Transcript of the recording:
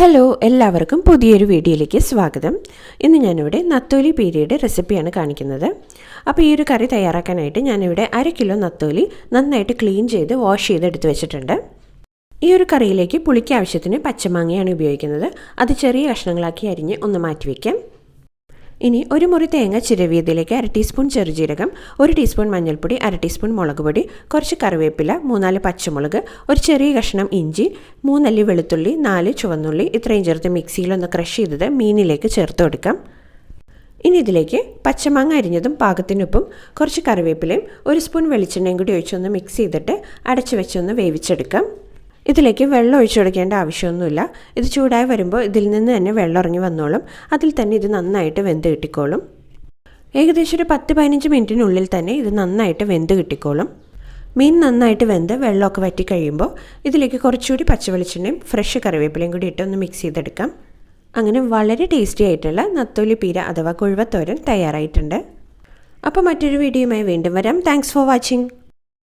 Hello, എല്ലാവർക്കും പുതിയൊരു വീഡിയോയിലേക്ക് സ്വാഗതം. ഇന്ന് ഞാനിവിടെ നത്തോലി പീരയുടെ റെസിപ്പിയാണ് കാണിക്കുന്നത്. അപ്പോൾ ഈ ഒരു കറി തയ്യാറാക്കാനായിട്ട് ഞാനിവിടെ 1/2 കിലോ നത്തോലി നന്നായിട്ട് ക്ലീൻ ചെയ്ത് വാഷ് ചെയ്ത് എടുത്ത് വെച്ചിട്ടുണ്ട്. ഈ ഒരു കറിയിലേക്ക് പുളിക്ക് ആവശ്യത്തിന് പച്ചമാങ്ങയാണ് ഉപയോഗിക്കുന്നത്. അത് ചെറിയ കഷ്ണങ്ങളാക്കി അരിഞ്ഞ് ഒന്ന് മാറ്റി വയ്ക്കാം. ഇനി ഒരു മുറി തേങ്ങ ചിരവിയതിലേക്ക് 1/2 ടീസ്പൂൺ ചെറുജീരകം, 1 ടീസ്പൂൺ മഞ്ഞൾപ്പൊടി, 1/2 ടീസ്പൂൺ മുളക് പൊടി, കുറച്ച് കറിവേപ്പില, 3-4 പച്ചമുളക്, ഒരു ചെറിയ കഷ്ണം ഇഞ്ചി, 3 അല്ലി വെളുത്തുള്ളി, 4 ചുവന്നുള്ളി ഇത്രയും ചേർത്ത് മിക്സിയിലൊന്ന് ക്രഷ് ചെയ്തത് മീനിലേക്ക് ചേർത്ത് കൊടുക്കാം. ഇനി ഇതിലേക്ക് പച്ചമാങ്ങ അരിഞ്ഞതും പാകത്തിനൊപ്പം കുറച്ച് കറിവേപ്പിലയും 1 സ്പൂൺ വെളിച്ചെണ്ണയും കൂടി ഒഴിച്ചൊന്ന് മിക്സ് ചെയ്തിട്ട് അടച്ചു വെച്ചൊന്ന് വേവിച്ചെടുക്കാം. ഇതിലേക്ക് വെള്ളം ഒഴിച്ചു കൊടുക്കേണ്ട ആവശ്യമൊന്നുമില്ല. ഇത് ചൂടായി വരുമ്പോൾ ഇതിൽ നിന്ന് തന്നെ വെള്ളം ഇറങ്ങി വന്നോളും. അതിൽ തന്നെ ഇത് നന്നായിട്ട് വെന്ത് കിട്ടിക്കോളും. ഏകദേശം ഒരു 10-15 മിനിറ്റിനുള്ളിൽ തന്നെ ഇത് നന്നായിട്ട് വെന്ത് കിട്ടിക്കോളും. മീൻ നന്നായിട്ട് വെന്ത് വെള്ളമൊക്കെ വറ്റി കഴിയുമ്പോൾ ഇതിലേക്ക് കുറച്ചുകൂടി പച്ചവെളിച്ചെണ്ണയും ഫ്രഷ് കറിവേപ്പിലയും കൂടി ഇട്ട് ഒന്ന് മിക്സ് ചെയ്തെടുക്കാം. അങ്ങനെ വളരെ ടേസ്റ്റി ആയിട്ടുള്ള നത്തോലി പീര അഥവാ കുഴുവത്തോരൻ തയ്യാറായിട്ടുണ്ട്. അപ്പോൾ മറ്റൊരു വീഡിയോയുമായി വീണ്ടും വരാം. Thanks for watching.